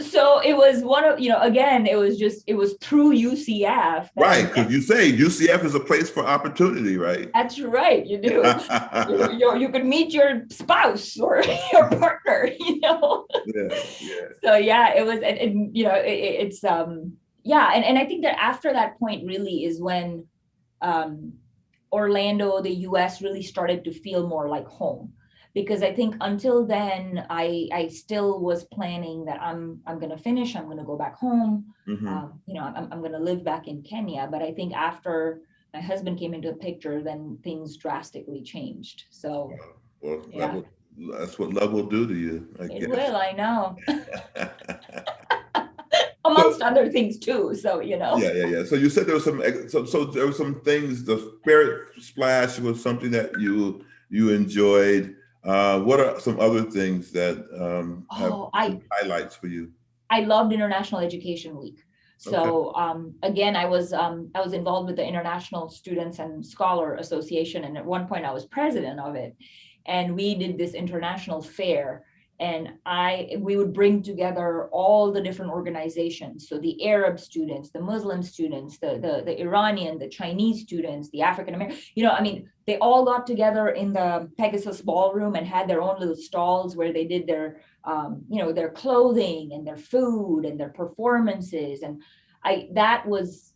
so it was one of, again, it was through UCF that I Right. met. Because you say UCF is a place for opportunity, right? That's right, you do. You could meet your spouse or your partner. Yeah. Yeah. So yeah, it was, and it's yeah, and I think that after that point really is when Orlando, the US, really started to feel more like home. Because I think until then, I still was planning that I'm going to finish, I'm going to go back home, Mm-hmm. I'm going to live back in Kenya. But I think after my husband came into the picture, then things drastically changed. So Well, yeah, that's what love will do to you, I it guess. will, I know, So amongst other things too. So, yeah, yeah, yeah. So you said there was so there were some things. The Spirit Splash was something that you enjoyed. What are some other things that have oh, been highlights for you? I loved International Education Week. Okay. So again, I was involved with the International Students and Scholar Association, and at one point I was president of it. And we did this international fair, and we would bring together all the different organizations. So the Arab students, the Muslim students, the Iranian, the Chinese students, the African American. I mean, they all got together in the Pegasus Ballroom and had their own little stalls where they did their their clothing and their food and their performances. And that was,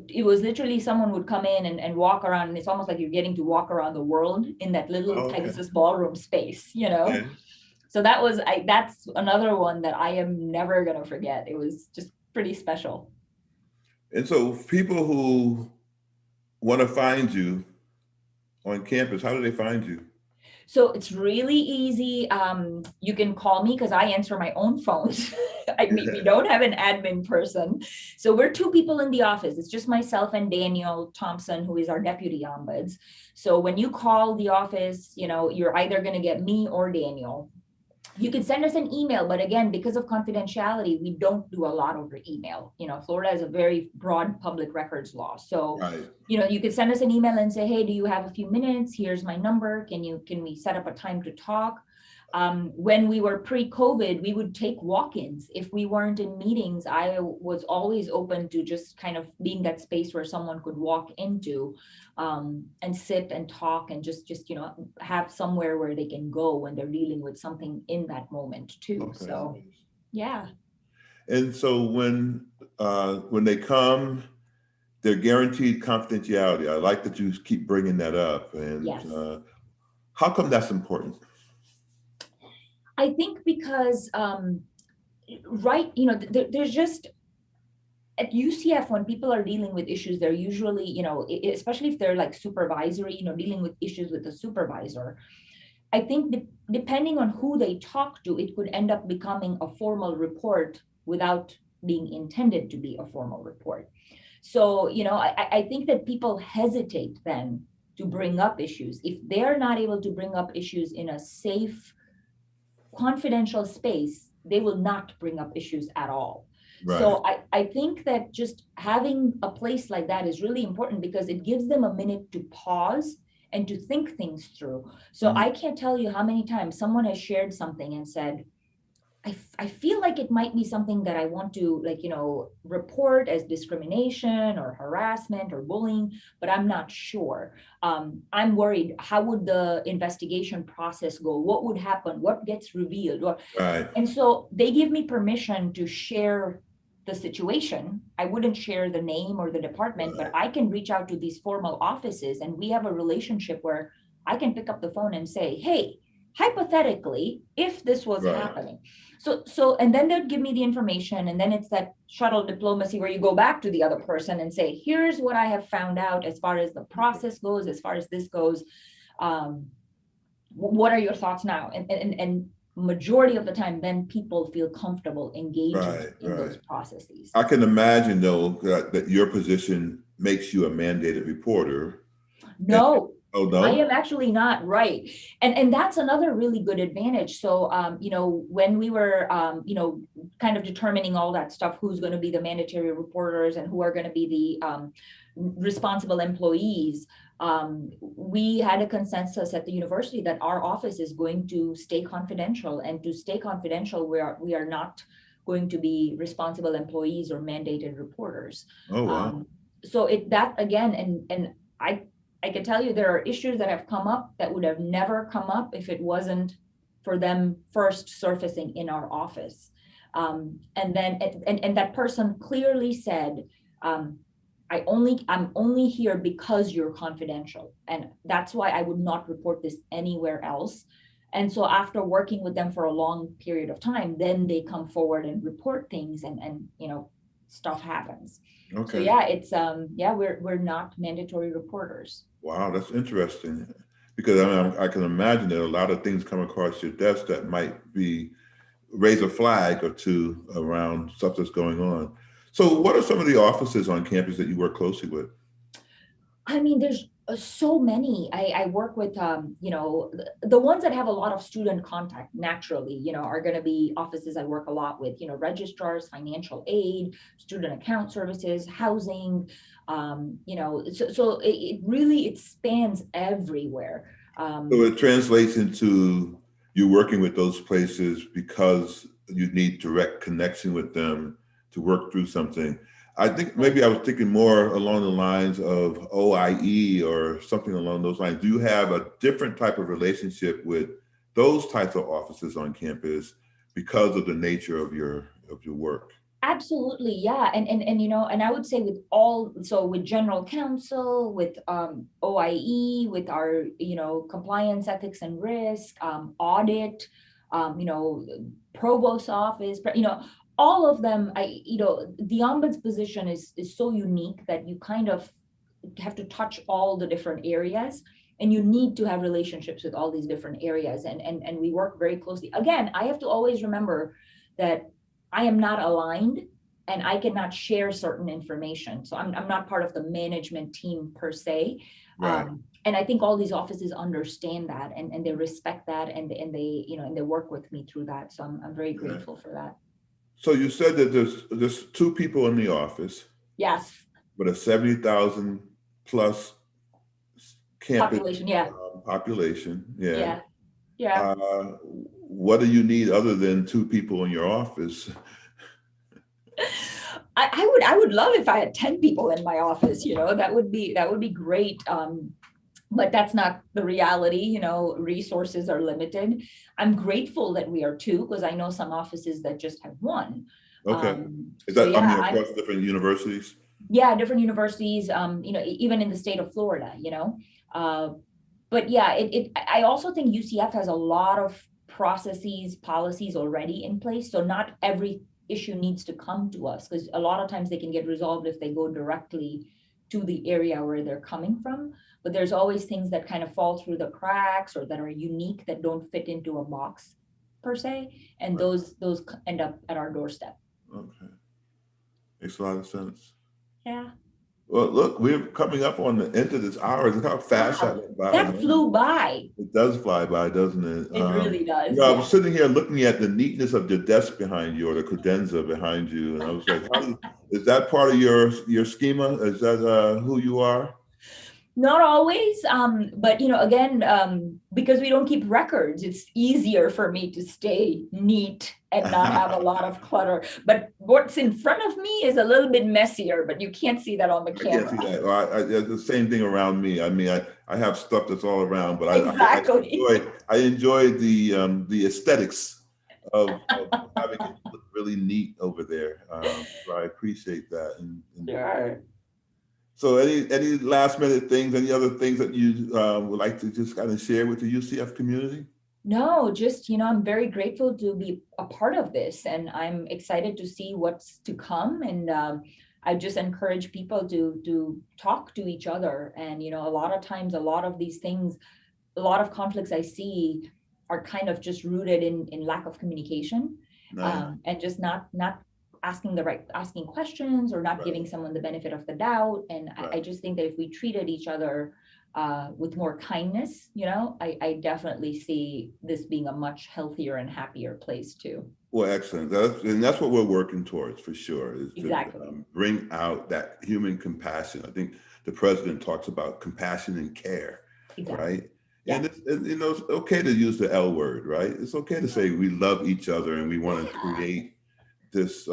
it was literally someone would come in and walk around, and it's almost like you're getting to walk around the world in that little Oh, okay. Pegasus Ballroom space. Okay. So that's another one that I am never going to forget. It was just pretty special. And so people who want to find you on campus, how do they find you? So it's really easy. You can call me because I answer my own phones. We don't have an admin person. So we're two people in the office. It's just myself and Daniel Thompson, who is our deputy ombuds. So when you call the office, you're either going to get me or Daniel. You can send us an email, but again, because of confidentiality, we don't do a lot over email. Florida has a very broad public records law. So, Right. you could send us an email and say, hey, do you have a few minutes? Here's my number. Can we set up a time to talk? When we were pre-COVID, we would take walk-ins. If we weren't in meetings, I was always open to just kind of being that space where someone could walk into and sit and talk and just have somewhere where they can go when they're dealing with something in that moment too. Okay. So yeah. And so when they come, they're guaranteed confidentiality. I like that you keep bringing that up. And Yes. How come that's important? I think because right, there's just at UCF, when people are dealing with issues, they're usually, especially if they're like supervisory, dealing with issues with the supervisor. I think depending on who they talk to, it could end up becoming a formal report without being intended to be a formal report. So, I think that people hesitate then to bring up issues. If they're not able to bring up issues in a safe, confidential space, they will not bring up issues at all. Right. So I think that just having a place like that is really important because it gives them a minute to pause and to think things through. So I can't tell you how many times someone has shared something and said, I feel like it might be something that I want to, like, report as discrimination or harassment or bullying, but I'm not sure. I'm worried, how would the investigation process go? What would happen? What gets revealed? Right. And so they give me permission to share the situation. I wouldn't share the name or the department, but I can reach out to these formal offices, and we have a relationship where I can pick up the phone and say, hey, hypothetically, if this was Right. happening. And then they'd give me the information, and then it's that shuttle diplomacy where you go back to the other person and say, here's what I have found out as far as the process goes, as far as this goes. What are your thoughts now? And majority of the time, then people feel comfortable engaging in those processes. I can imagine, though, that your position makes you a mandated reporter. No. Oh, no? I am actually not, right. And that's another really good advantage. So, when we were, kind of determining all that stuff, who's going to be the mandatory reporters and who are going to be the responsible employees, we had a consensus at the university that our office is going to stay confidential, and to stay confidential, we are not going to be responsible employees or mandated reporters. Oh, wow. So that again, and I can tell you there are issues that have come up that would have never come up if it wasn't for them first surfacing in our office. And then that person clearly said, I'm only here because you're confidential. And that's why I would not report this anywhere else. And so after working with them for a long period of time, then they come forward and report things, and stuff happens. Okay. So yeah, it's we're not mandatory reporters. Wow, that's interesting. Because I can imagine that a lot of things come across your desk that might raise a flag or two around stuff that's going on. So what are some of the offices on campus that you work closely with? I mean, there's so many. I work with, the ones that have a lot of student contact naturally, are going to be offices I work a lot with, registrars, financial aid, student account services, housing, so it really spans everywhere. So it translates into you working with those places because you need direct connection with them to work through something. I think maybe I was thinking more along the lines of OIE or something along those lines. Do you have a different type of relationship with those types of offices on campus because of the nature of your work? Absolutely, yeah, and I would say with general counsel, with OIE, with our compliance, ethics, and risk, audit, provost office, all of them, the ombuds position is so unique that you kind of have to touch all the different areas, and you need to have relationships with all these different areas. And we work very closely. Again, I have to always remember that I am not aligned and I cannot share certain information. So I'm not part of the management team per se. Right. And I think all these offices understand that, and they respect that, and they work with me through that. So I'm very grateful for that. So you said that there's 2 people in the office. Yes. But a 70,000 plus campus population. Yeah. Population. Yeah. Yeah. Yeah. What do you need other than 2 people in your office? I would love if I had 10 people in my office. That would be great. But that's not the reality. Resources are limited. I'm grateful that we are 2, because I know some offices that just have 1. Okay. Is that across different universities? Yeah, different universities. Even in the state of Florida. But yeah, I also think UCF has a lot of processes, policies already in place. So not every issue needs to come to us, because a lot of times they can get resolved if they go directly to the area where they're coming from. But there's always things that kind of fall through the cracks, or that are unique, that don't fit into a box per se. And right. those end up at our doorstep. Okay. Makes a lot of sense. Yeah. Well, look, we're coming up on the end of this hour. Look how fast that went by. That flew by. It does fly by, doesn't it? It really does. I was sitting here looking at the neatness of the desk behind you, or the credenza behind you, and I was like, is that part of your schema? Is that who you are? Not always, but again, because we don't keep records, it's easier for me to stay neat and not have a lot of clutter. But what's in front of me is a little bit messier, but you can't see that on the I can't see camera. that. Well, the same thing around me. I mean, I have stuff that's all around, but Exactly. I enjoy the aesthetics of having it look really neat over there. So I appreciate that. And Sure. so, any last minute things, any other things that you would like to just kind of share with the UCF community? No, just, I'm very grateful to be a part of this, and I'm excited to see what's to come. And I just encourage people to talk to each other. And, a lot of times, a lot of these things, a lot of conflicts I see are kind of just rooted in lack of communication, Nice. And just not asking questions, or not Right. giving someone the benefit of the doubt. And I Right. just think that if we treated each other with more kindness, I definitely see this being a much healthier and happier place too. Well, excellent. And that's what we're working towards for sure, is to Exactly. bring out that human compassion. I think the president talks about compassion and care, Exactly. right? Yeah. And it's okay to use the L word, right? It's okay to say we love each other and we want to create this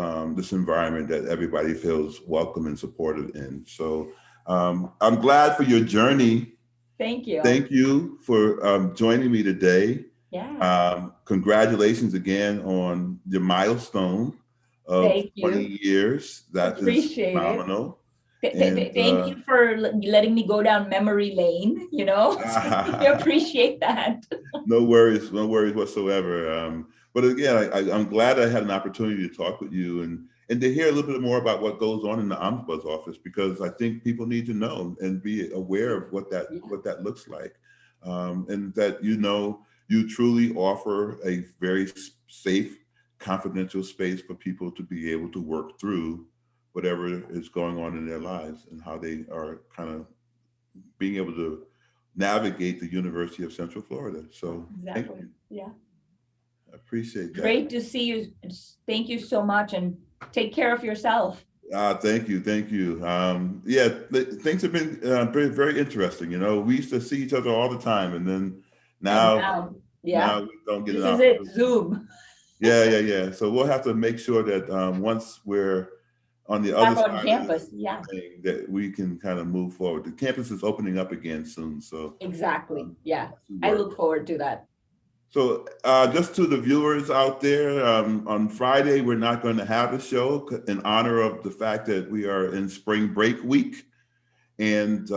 environment that everybody feels welcome and supported in. So I'm glad for your journey. Thank you. Thank you for joining me today. Yeah. Congratulations again on your milestone of Thank 20 you. years. That is Appreciate it. phenomenal. And Thank you for letting me go down memory lane, I appreciate that. no worries whatsoever. But again, I'm glad I had an opportunity to talk with you and to hear a little bit more about what goes on in the Ombuds Office, because I think people need to know and be aware of what that looks like, and that you truly offer a very safe, confidential space for people to be able to work through whatever is going on in their lives and how they are kind of being able to navigate the University of Central Florida. So thank Exactly. you. Yeah. I appreciate that. Great to see you. Thank you so much, and take care of yourself. Thank you. Thank you. Yeah, things have been very, very interesting. We used to see each other all the time, and then And now yeah, we don't get this an is it, opportunity. Zoom. Yeah. So we'll have to make sure that once we're on the other Back on side of campus. this Yeah, thing, that we can kind of move forward. The campus is opening up again soon, so exactly. Yeah, to I work. look forward to that. So just to the viewers out there, on Friday, we're not going to have a show in honor of the fact that we are in spring break week. And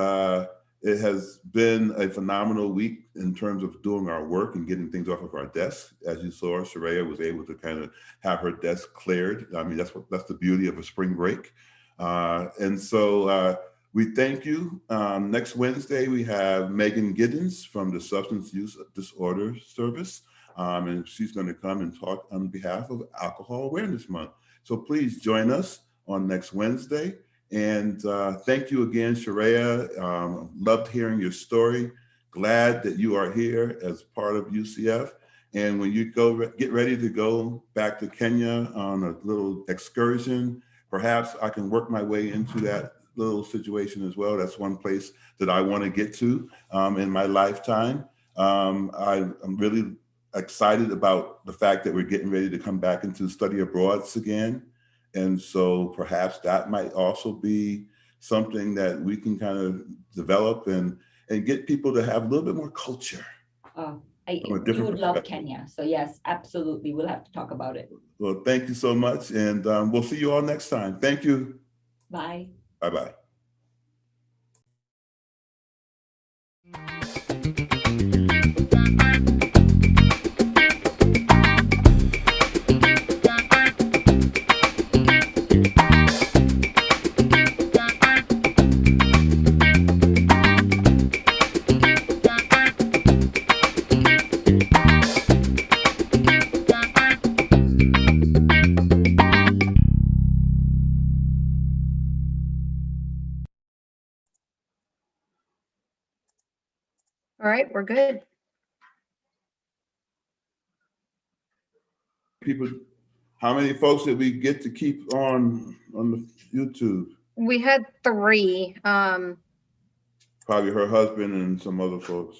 it has been a phenomenal week in terms of doing our work and getting things off of our desk. As you saw, Shreya was able to kind of have her desk cleared. I mean, that's the beauty of a spring break. And so we thank you. Next Wednesday, we have Megan Giddens from the Substance Use Disorder Service. And she's going to come and talk on behalf of Alcohol Awareness Month. So please join us on next Wednesday. And thank you again, Shreya. Loved hearing your story. Glad that you are here as part of UCF. And when you get ready to go back to Kenya on a little excursion, perhaps I can work my way into that little situation as well. That's one place that I want to get to in my lifetime. I'm really excited about the fact that we're getting ready to come back into study abroads again. And so perhaps that might also be something that we can kind of develop and get people to have a little bit more culture. You would love Kenya. So yes, absolutely. We'll have to talk about it. Well, thank you so much. And we'll see you all next time. Thank you. Bye. Bye-bye. All right, we're good. People, how many folks did we get to keep on the YouTube? We had 3. Probably her husband and some other folks.